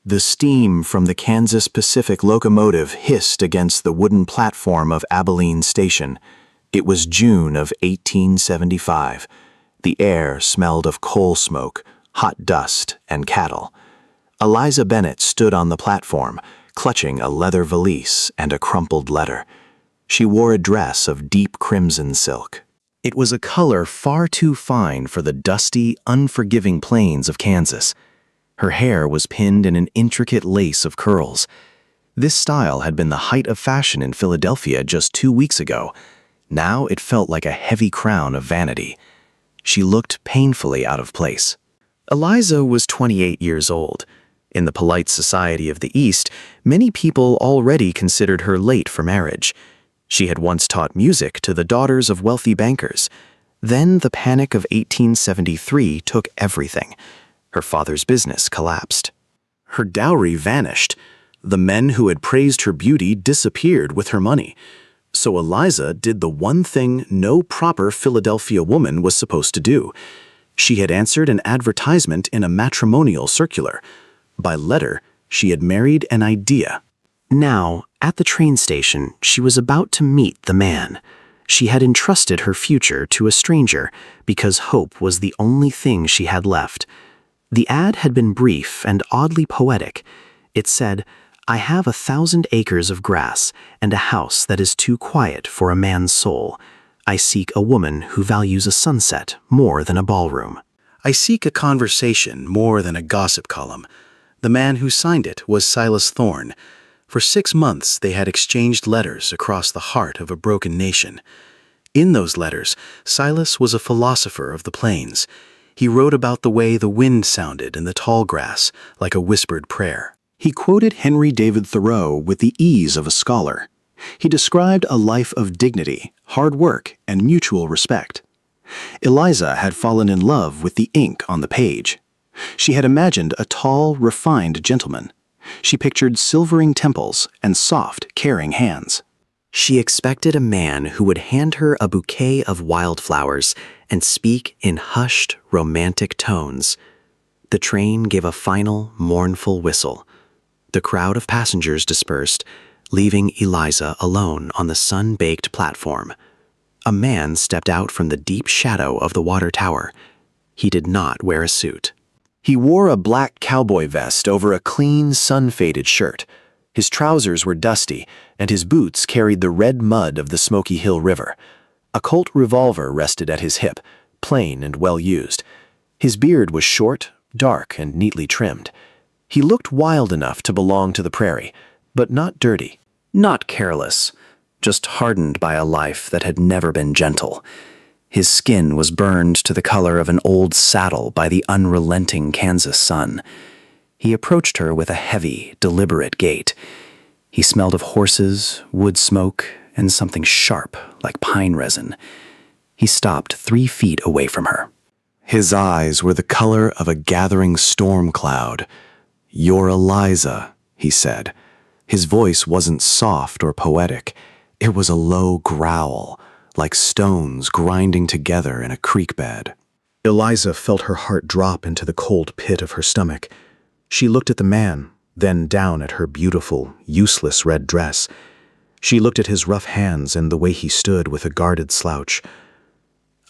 The steam from the Kansas Pacific locomotive hissed against the wooden platform of Abilene Station. It was June of 1875. The air smelled of coal smoke, hot dust, and cattle. Eliza Bennett stood on the platform, clutching a leather valise and a crumpled letter. She wore a dress of deep crimson silk. It was a color far too fine for the dusty, unforgiving plains of Kansas. Her hair was pinned in an intricate lace of curls. This style had been the height of fashion in Philadelphia just 2 weeks ago. Now it felt like a heavy crown of vanity. She looked painfully out of place. Eliza was 28 years old. In the polite society of the East, many people already considered her late for marriage. She had once taught music to the daughters of wealthy bankers. Then the panic of 1873 took everything. Her father's business collapsed. Her dowry vanished. The men who had praised her beauty disappeared with her money. So Eliza did the one thing no proper Philadelphia woman was supposed to do. She had answered an advertisement in a matrimonial circular. By letter, she had married an idea. Now, at the train station, she was about to meet the man. She had entrusted her future to a stranger because hope was the only thing she had left. The ad had been brief and oddly poetic. It said, "I have 1,000 acres of grass and a house that is too quiet for a man's soul. I seek a woman who values a sunset more than a ballroom. I seek a conversation more than a gossip column." The man who signed it was Silas Thorne. For 6 months they had exchanged letters across the heart of a broken nation. In those letters, Silas was a philosopher of the plains. He wrote about the way the wind sounded in the tall grass, like a whispered prayer. He quoted Henry David Thoreau with the ease of a scholar. He described a life of dignity, hard work, and mutual respect. Eliza had fallen in love with the ink on the page. She had imagined a tall, refined gentleman. She pictured silvering temples and soft, caring hands. She expected a man who would hand her a bouquet of wildflowers and speak in hushed, romantic tones. The train gave a final, mournful whistle. The crowd of passengers dispersed, leaving Eliza alone on the sun-baked platform. A man stepped out from the deep shadow of the water tower. He did not wear a suit. He wore a black cowboy vest over a clean, sun-faded shirt. His trousers were dusty, and his boots carried the red mud of the Smoky Hill River. A Colt revolver rested at his hip, plain and well-used. His beard was short, dark, and neatly trimmed. He looked wild enough to belong to the prairie, but not dirty, not careless, just hardened by a life that had never been gentle. His skin was burned to the color of an old saddle by the unrelenting Kansas sun. He approached her with a heavy, deliberate gait. He smelled of horses, wood smoke, and something sharp like pine resin. He stopped 3 feet away from her. His eyes were the color of a gathering storm cloud. "You're Eliza," he said. His voice wasn't soft or poetic. It was a low growl, like stones grinding together in a creek bed. Eliza felt her heart drop into the cold pit of her stomach. She looked at the man, then down at her beautiful, useless red dress. She looked at his rough hands and the way he stood with a guarded slouch.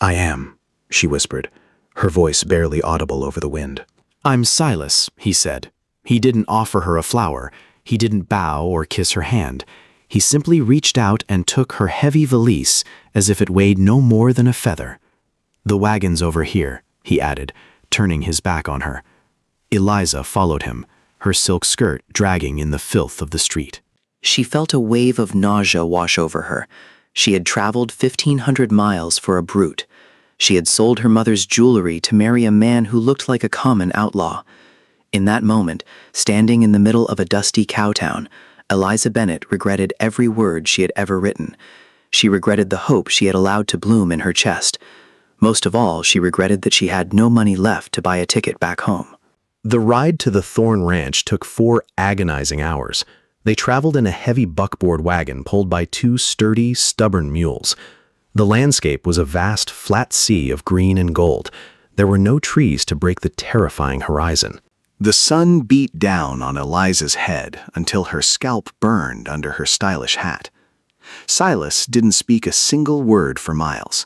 "I am," she whispered, her voice barely audible over the wind. "I'm Silas," he said. He didn't offer her a flower. He didn't bow or kiss her hand. He simply reached out and took her heavy valise as if it weighed no more than a feather. "The wagon's over here," he added, turning his back on her. Eliza followed him, her silk skirt dragging in the filth of the street. She felt a wave of nausea wash over her. She had traveled 1,500 miles for a brute. She had sold her mother's jewelry to marry a man who looked like a common outlaw. In that moment, standing in the middle of a dusty cowtown, Eliza Bennett regretted every word she had ever written. She regretted the hope she had allowed to bloom in her chest. Most of all, she regretted that she had no money left to buy a ticket back home. The ride to the Thorne Ranch took 4 agonizing hours. They traveled in a heavy buckboard wagon pulled by 2 sturdy, stubborn mules. The landscape was a vast, flat sea of green and gold. There were no trees to break the terrifying horizon. The sun beat down on Eliza's head until her scalp burned under her stylish hat. Silas didn't speak a single word for miles.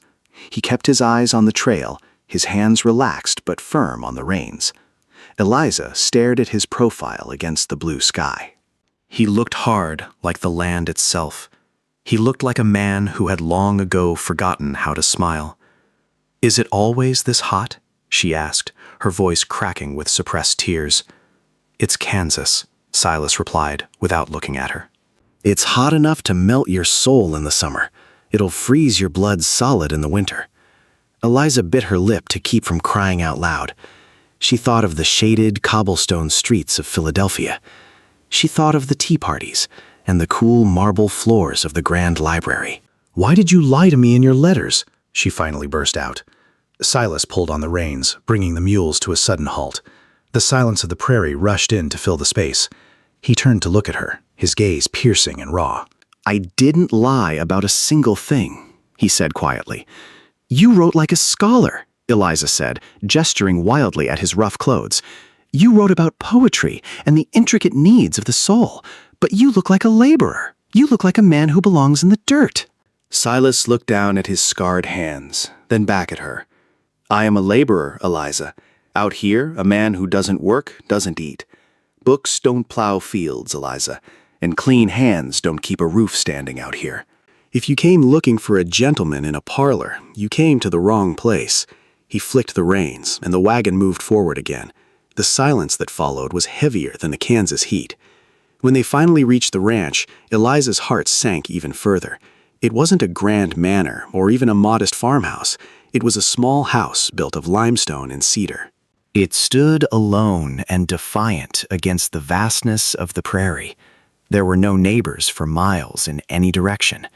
He kept his eyes on the trail, his hands relaxed but firm on the reins. Eliza stared at his profile against the blue sky. He looked hard, like the land itself. He looked like a man who had long ago forgotten how to smile. "Is it always this hot?" she asked, her voice cracking with suppressed tears. "It's Kansas," Silas replied, without looking at her. "It's hot enough to melt your soul in the summer. It'll freeze your blood solid in the winter." Eliza bit her lip to keep from crying out loud. She thought of the shaded cobblestone streets of Philadelphia. She thought of the tea parties and the cool marble floors of the Grand Library. "Why did you lie to me in your letters?" she finally burst out. Silas pulled on the reins, bringing the mules to a sudden halt. The silence of the prairie rushed in to fill the space. He turned to look at her, his gaze piercing and raw. "I didn't lie about a single thing," he said quietly. "You wrote like a scholar," Eliza said, gesturing wildly at his rough clothes. "You wrote about poetry and the intricate needs of the soul, but you look like a laborer. You look like a man who belongs in the dirt." Silas looked down at his scarred hands, then back at her. "I am a laborer, Eliza. Out here, a man who doesn't work doesn't eat. Books don't plow fields, Eliza, and clean hands don't keep a roof standing out here. If you came looking for a gentleman in a parlor, you came to the wrong place." He flicked the reins, and the wagon moved forward again. The silence that followed was heavier than the Kansas heat. When they finally reached the ranch, Eliza's heart sank even further. It wasn't a grand manor or even a modest farmhouse. It was a small house built of limestone and cedar. It stood alone and defiant against the vastness of the prairie. There were no neighbors for miles in any direction.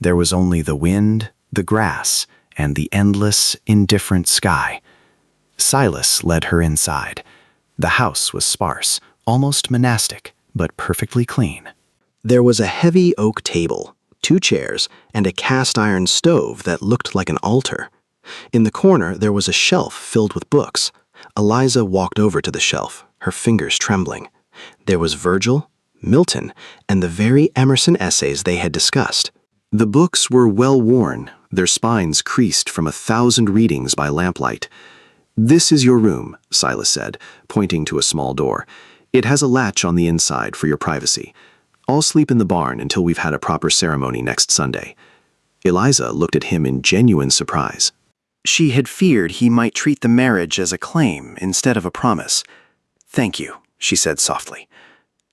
There was only the wind, the grass, and the endless, indifferent sky. Silas led her inside. The house was sparse, almost monastic, but perfectly clean. There was a heavy oak table, 2 chairs, and a cast-iron stove that looked like an altar. In the corner, there was a shelf filled with books. Eliza walked over to the shelf, her fingers trembling. There was Virgil, Milton, and the very Emerson essays they had discussed. The books were well-worn, their spines creased from 1,000 readings by lamplight. "This is your room," Silas said, pointing to a small door. "It has a latch on the inside for your privacy. I'll sleep in the barn until we've had a proper ceremony next Sunday." Eliza looked at him in genuine surprise. She had feared he might treat the marriage as a claim instead of a promise. "Thank you," she said softly.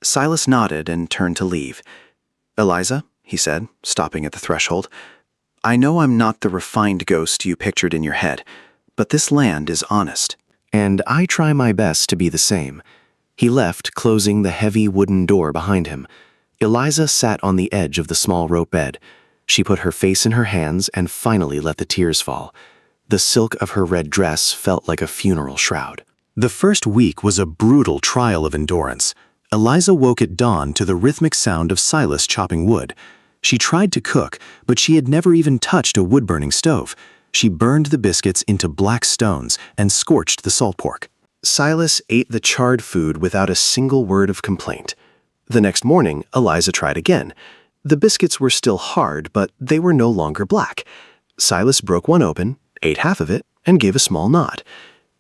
Silas nodded and turned to leave. "Eliza," he said, stopping at the threshold, "I know I'm not the refined ghost you pictured in your head, but this land is honest, and I try my best to be the same." He left, closing the heavy wooden door behind him. Eliza sat on the edge of the small rope bed. She put her face in her hands and finally let the tears fall. The silk of her red dress felt like a funeral shroud. The first week was a brutal trial of endurance. Eliza woke at dawn to the rhythmic sound of Silas chopping wood. She tried to cook, but she had never even touched a wood-burning stove. She burned the biscuits into black stones and scorched the salt pork. Silas ate the charred food without a single word of complaint. The next morning, Eliza tried again. The biscuits were still hard, but they were no longer black. Silas broke one open, ate half of it, and gave a small nod.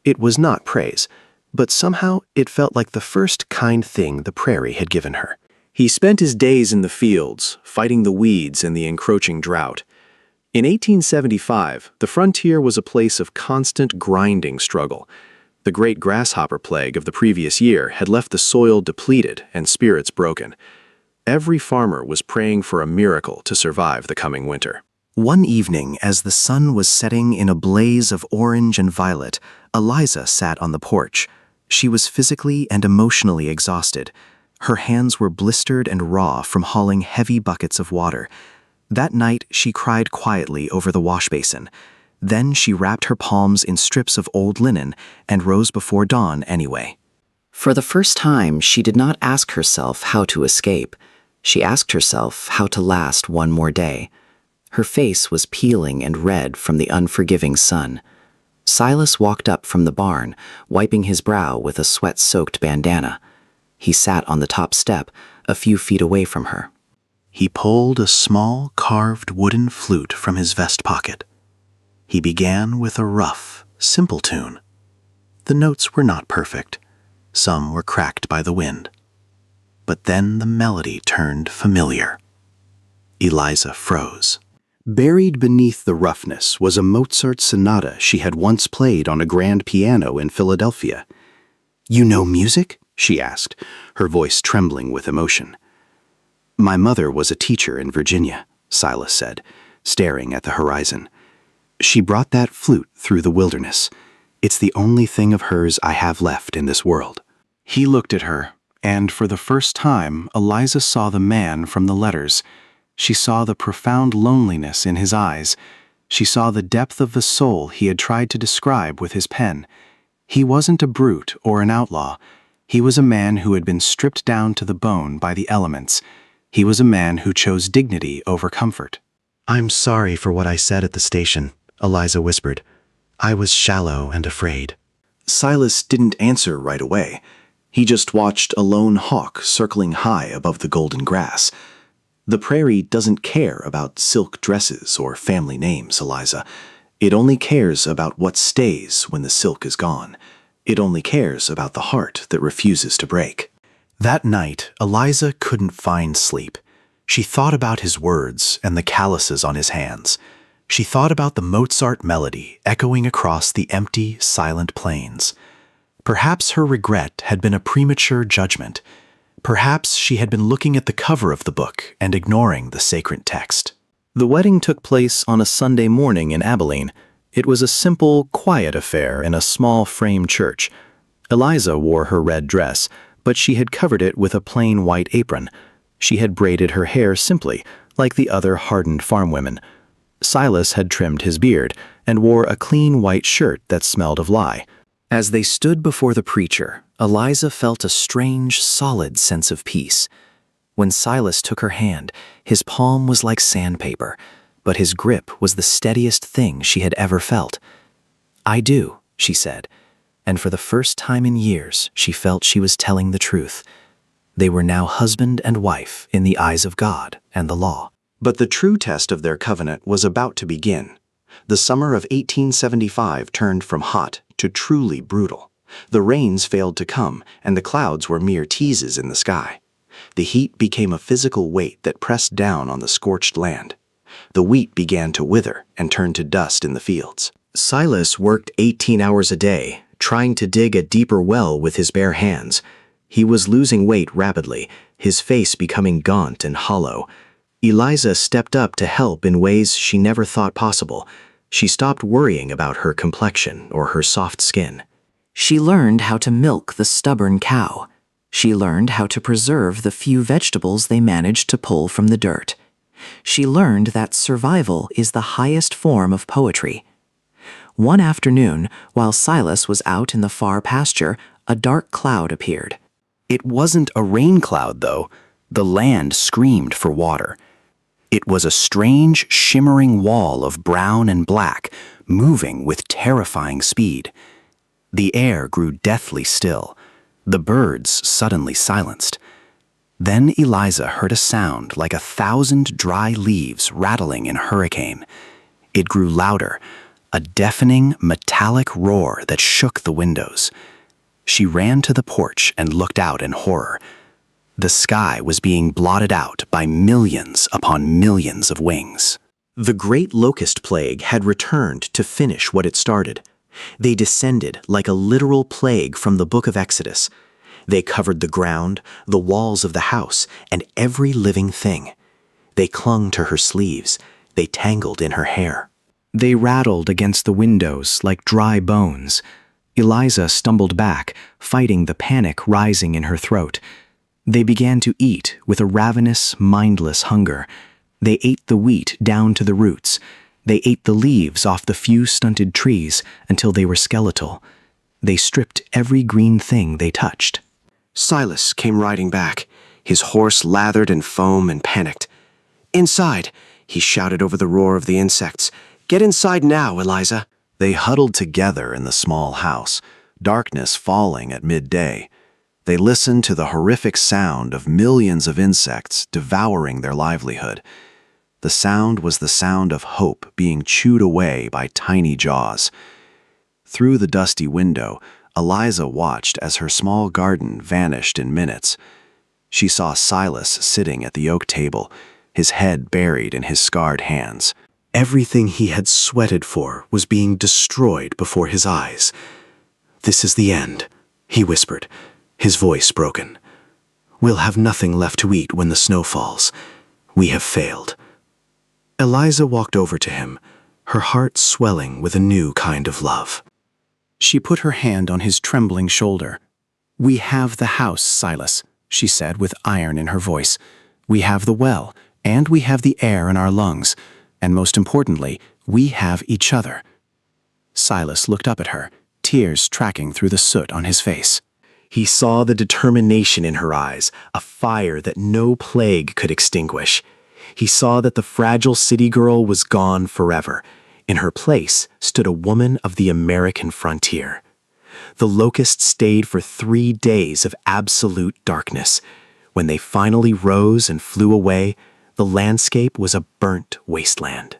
It was not praise, but somehow it felt like the first kind thing the prairie had given her. He spent his days in the fields, fighting the weeds and the encroaching drought. In 1875, the frontier was a place of constant grinding struggle. The great grasshopper plague of the previous year had left the soil depleted and spirits broken. Every farmer was praying for a miracle to survive the coming winter. One evening, as the sun was setting in a blaze of orange and violet, Eliza sat on the porch. She was physically and emotionally exhausted. Her hands were blistered and raw from hauling heavy buckets of water. That night, she cried quietly over the wash basin. Then she wrapped her palms in strips of old linen and rose before dawn anyway. For the first time, she did not ask herself how to escape. She asked herself how to last one more day. Her face was peeling and red from the unforgiving sun. Silas walked up from the barn, wiping his brow with a sweat-soaked bandana. He sat on the top step, a few feet away from her. He pulled a small carved wooden flute from his vest pocket. He began with a rough, simple tune. The notes were not perfect. Some were cracked by the wind. But then the melody turned familiar. Eliza froze. Buried beneath the roughness was a Mozart sonata she had once played on a grand piano in Philadelphia. "You know music?" she asked, her voice trembling with emotion. "My mother was a teacher in Virginia," Silas said, staring at the horizon. "She brought that flute through the wilderness. It's the only thing of hers I have left in this world." He looked at her, and for the first time, Eliza saw the man from the letters. She saw the profound loneliness in his eyes. She saw the depth of the soul he had tried to describe with his pen. He wasn't a brute or an outlaw. He was a man who had been stripped down to the bone by the elements. He was a man who chose dignity over comfort. "I'm sorry for what I said at the station," Eliza whispered. "I was shallow and afraid." Silas didn't answer right away. He just watched a lone hawk circling high above the golden grass. The prairie doesn't care about silk dresses or family names, Eliza. It only cares about what stays when the silk is gone. It only cares about the heart that refuses to break. That night, Eliza couldn't find sleep. She thought about his words and the calluses on his hands. She thought about the Mozart melody echoing across the empty, silent plains. Perhaps her regret had been a premature judgment. Perhaps she had been looking at the cover of the book and ignoring the sacred text. The wedding took place on a Sunday morning in Abilene. It was a simple, quiet affair in a small frame church. Eliza wore her red dress, but she had covered it with a plain white apron. She had braided her hair simply, like the other hardened farm women. Silas had trimmed his beard and wore a clean white shirt that smelled of lye. As they stood before the preacher, Eliza felt a strange, solid sense of peace. When Silas took her hand, his palm was like sandpaper, but his grip was the steadiest thing she had ever felt. "I do," she said, and for the first time in years, she felt she was telling the truth. They were now husband and wife in the eyes of God and the law. But the true test of their covenant was about to begin. The summer of 1875 turned from hot to truly brutal. The rains failed to come, and the clouds were mere teases in the sky. The heat became a physical weight that pressed down on the scorched land. The wheat began to wither and turn to dust in the fields. Silas worked 18 hours a day, trying to dig a deeper well with his bare hands. He was losing weight rapidly, his face becoming gaunt and hollow. Eliza stepped up to help in ways she never thought possible. She stopped worrying about her complexion or her soft skin. She learned how to milk the stubborn cow. She learned how to preserve the few vegetables they managed to pull from the dirt. She learned that survival is the highest form of poetry. One afternoon, while Silas was out in the far pasture, a dark cloud appeared. It wasn't a rain cloud, though. The land screamed for water. It was a strange, shimmering wall of brown and black, moving with terrifying speed. The air grew deathly still. The birds suddenly silenced. Then Eliza heard a sound like 1,000 dry leaves rattling in a hurricane. It grew louder, a deafening, metallic roar that shook the windows. She ran to the porch and looked out in horror. The sky was being blotted out by millions upon millions of wings. The great locust plague had returned to finish what it started. They descended like a literal plague from the book of Exodus. They covered the ground, the walls of the house, and every living thing. They clung to her sleeves. They tangled in her hair. They rattled against the windows like dry bones. Eliza stumbled back, fighting the panic rising in her throat. They began to eat with a ravenous, mindless hunger. They ate the wheat down to the roots. They ate the leaves off the few stunted trees until they were skeletal. They stripped every green thing they touched. Silas came riding back, his horse lathered in foam and panicked. "Inside!" he shouted over the roar of the insects. "Get inside now, Eliza!" They huddled together in the small house, darkness falling at midday. They listened to the horrific sound of millions of insects devouring their livelihood. The sound was the sound of hope being chewed away by tiny jaws. Through the dusty window, Eliza watched as her small garden vanished in minutes. She saw Silas sitting at the oak table, his head buried in his scarred hands. Everything he had sweated for was being destroyed before his eyes. "This is the end," he whispered, his voice broken. "We'll have nothing left to eat when the snow falls. We have failed." Eliza walked over to him, her heart swelling with a new kind of love. She put her hand on his trembling shoulder. "We have the house, Silas," she said with iron in her voice. "We have the well, and we have the air in our lungs, and most importantly, we have each other." Silas looked up at her, tears tracking through the soot on his face. He saw the determination in her eyes, a fire that no plague could extinguish. He saw that the fragile city girl was gone forever. In her place stood a woman of the American frontier. The locusts stayed for 3 days of absolute darkness. When they finally rose and flew away, the landscape was a burnt wasteland.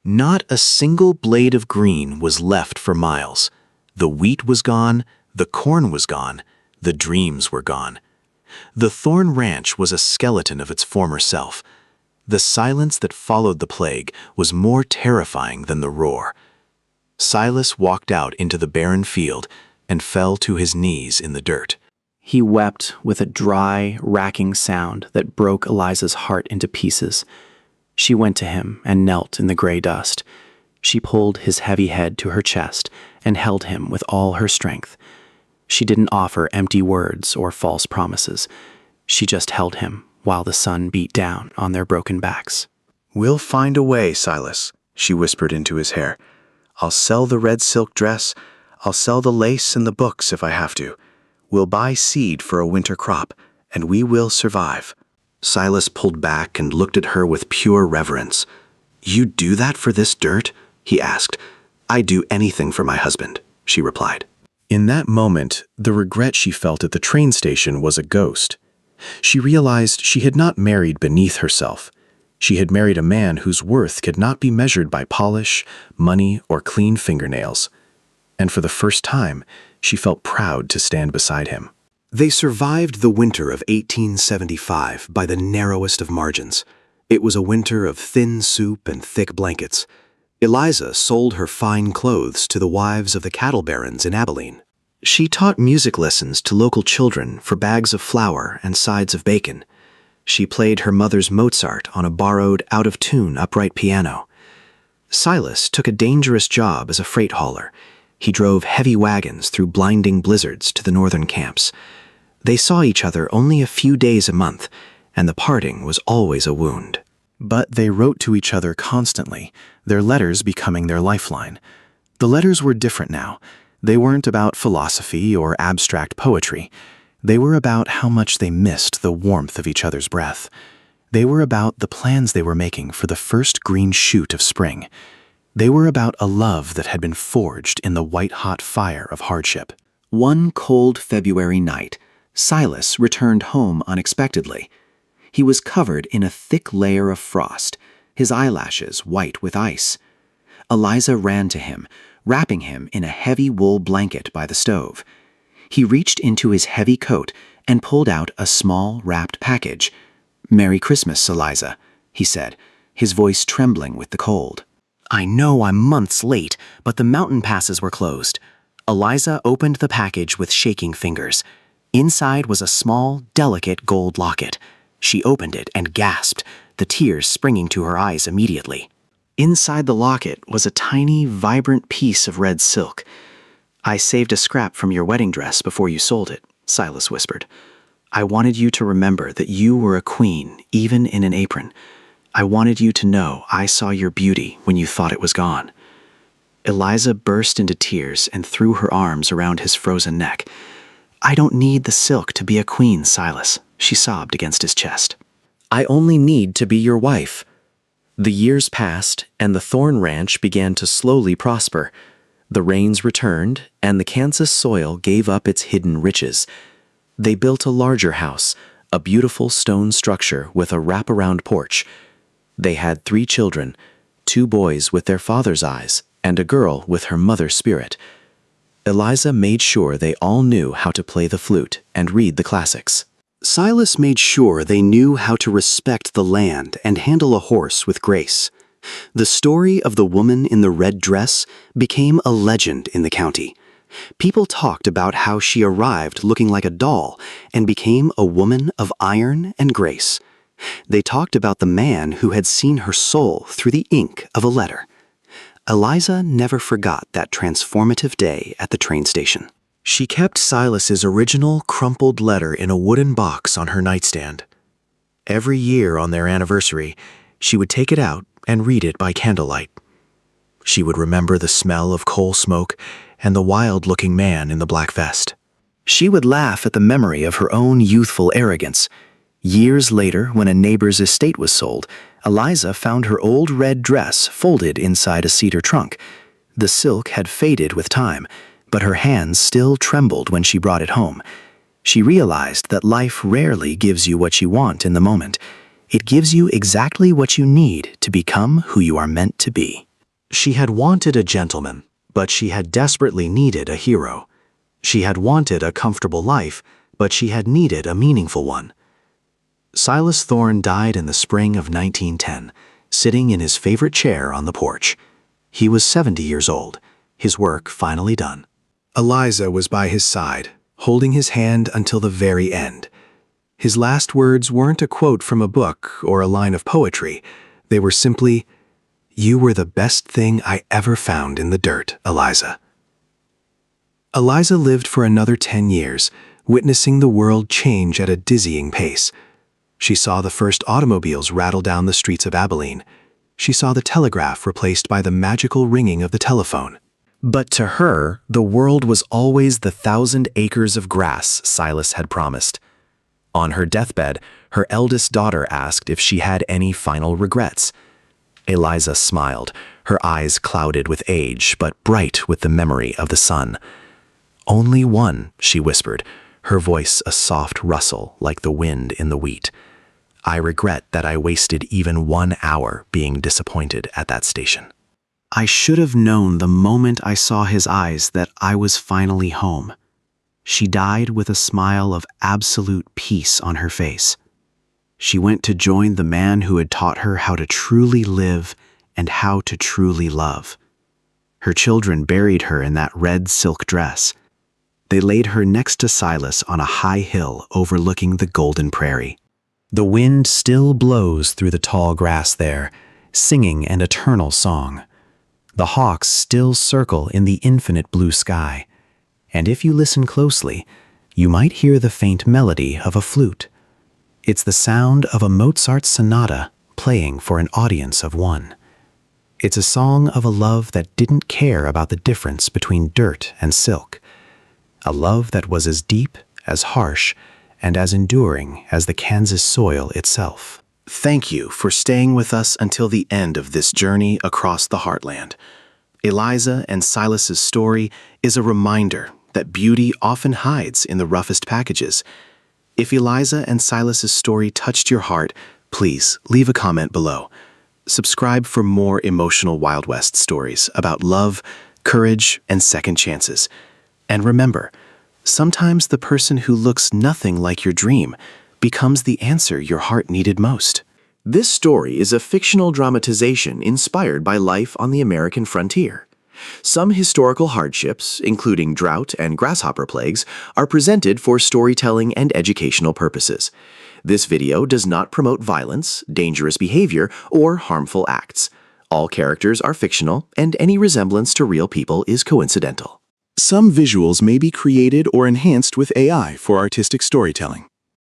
Not a single blade of green was left for miles. The wheat was gone, the corn was gone, the dreams were gone. The Thorn Ranch was a skeleton of its former self. The silence that followed the plague was more terrifying than the roar. Silas walked out into the barren field and fell to his knees in the dirt. He wept with a dry, racking sound that broke Eliza's heart into pieces. She went to him and knelt in the gray dust. She pulled his heavy head to her chest and held him with all her strength. She didn't offer empty words or false promises. She just held him while the sun beat down on their broken backs. "We'll find a way, Silas," she whispered into his hair. "I'll sell the red silk dress. I'll sell the lace and the books if I have to. We'll buy seed for a winter crop, and we will survive." Silas pulled back and looked at her with pure reverence. "You do that for this dirt?" he asked. "I'd do anything for my husband," she replied. In that moment, the regret she felt at the train station was a ghost. She realized she had not married beneath herself. She had married a man whose worth could not be measured by polish, money, or clean fingernails. And for the first time, she felt proud to stand beside him. They survived the winter of 1875 by the narrowest of margins. It was a winter of thin soup and thick blankets. Eliza sold her fine clothes to the wives of the cattle barons in Abilene. She taught music lessons to local children for bags of flour and sides of bacon. She played her mother's Mozart on a borrowed, out-of-tune upright piano. Silas took a dangerous job as a freight hauler. He drove heavy wagons through blinding blizzards to the northern camps. They saw each other only a few days a month, and the parting was always a wound. But they wrote to each other constantly, their letters becoming their lifeline. The letters were different now. They weren't about philosophy or abstract poetry. They were about how much they missed the warmth of each other's breath. They were about the plans they were making for the first green shoot of spring. They were about a love that had been forged in the white-hot fire of hardship. One cold February night, Silas returned home unexpectedly. He was covered in a thick layer of frost, his eyelashes white with ice. Eliza ran to him, wrapping him in a heavy wool blanket by the stove. He reached into his heavy coat and pulled out a small wrapped package. "Merry Christmas, Eliza," he said, his voice trembling with the cold. "I know I'm months late, but the mountain passes were closed." Eliza opened the package with shaking fingers. Inside was a small, delicate gold locket. She opened it and gasped, the tears springing to her eyes immediately. Inside the locket was a tiny, vibrant piece of red silk. "I saved a scrap from your wedding dress before you sold it," Silas whispered. "I wanted you to remember that you were a queen, even in an apron. I wanted you to know I saw your beauty when you thought it was gone." Eliza burst into tears and threw her arms around his frozen neck. "I don't need the silk to be a queen, Silas," she sobbed against his chest. "I only need to be your wife." The years passed, and the Thorn Ranch began to slowly prosper. The rains returned, and the Kansas soil gave up its hidden riches. They built a larger house, a beautiful stone structure with a wraparound porch. They had 3 children, 2 boys with their father's eyes, and a girl with her mother's spirit. Eliza made sure they all knew how to play the flute and read the classics. Silas made sure they knew how to respect the land and handle a horse with grace. The story of the woman in the red dress became a legend in the county. People talked about how she arrived looking like a doll and became a woman of iron and grace. They talked about the man who had seen her soul through the ink of a letter. Eliza never forgot that transformative day at the train station. She kept Silas's original crumpled letter in a wooden box on her nightstand. Every year on their anniversary, she would take it out and read it by candlelight. She would remember the smell of coal smoke and the wild-looking man in the black vest. She would laugh at the memory of her own youthful arrogance. Years later, when a neighbor's estate was sold, Eliza found her old red dress folded inside a cedar trunk. The silk had faded with time, but her hands still trembled when she brought it home. She realized that life rarely gives you what you want in the moment. It gives you exactly what you need to become who you are meant to be. She had wanted a gentleman, but she had desperately needed a hero. She had wanted a comfortable life, but she had needed a meaningful one. Silas Thorne died in the spring of 1910, sitting in his favorite chair on the porch. He was 70 years old, his work finally done. Eliza was by his side, holding his hand until the very end. His last words weren't a quote from a book or a line of poetry. They were simply, "You were the best thing I ever found in the dirt, Eliza." Eliza lived for another 10 years, witnessing the world change at a dizzying pace. She saw the first automobiles rattle down the streets of Abilene. She saw the telegraph replaced by the magical ringing of the telephone. But to her, the world was always the 1,000 acres of grass Silas had promised. On her deathbed, her eldest daughter asked if she had any final regrets. Eliza smiled, her eyes clouded with age, but bright with the memory of the sun. "Only one," she whispered, her voice a soft rustle like the wind in the wheat. "I regret that I wasted even 1 hour being disappointed at that station. I should have known the moment I saw his eyes that I was finally home." She died with a smile of absolute peace on her face. She went to join the man who had taught her how to truly live and how to truly love. Her children buried her in that red silk dress. They laid her next to Silas on a high hill overlooking the golden prairie. The wind still blows through the tall grass there, singing an eternal song. The hawks still circle in the infinite blue sky, and if you listen closely, you might hear the faint melody of a flute. It's the sound of a Mozart sonata playing for an audience of one. It's a song of a love that didn't care about the difference between dirt and silk, a love that was as deep, as harsh, and as enduring as the Kansas soil itself. Thank you for staying with us until the end of this journey across the heartland. Eliza and Silas's story is a reminder that beauty often hides in the roughest packages. If Eliza and Silas's story touched your heart, please leave a comment below. Subscribe for more emotional Wild West stories about love, courage, and second chances. And remember, sometimes the person who looks nothing like your dream becomes the answer your heart needed most. This story is a fictional dramatization inspired by life on the American frontier. Some historical hardships, including drought and grasshopper plagues, are presented for storytelling and educational purposes. This video does not promote violence, dangerous behavior, or harmful acts. All characters are fictional, and any resemblance to real people is coincidental. Some visuals may be created or enhanced with AI for artistic storytelling.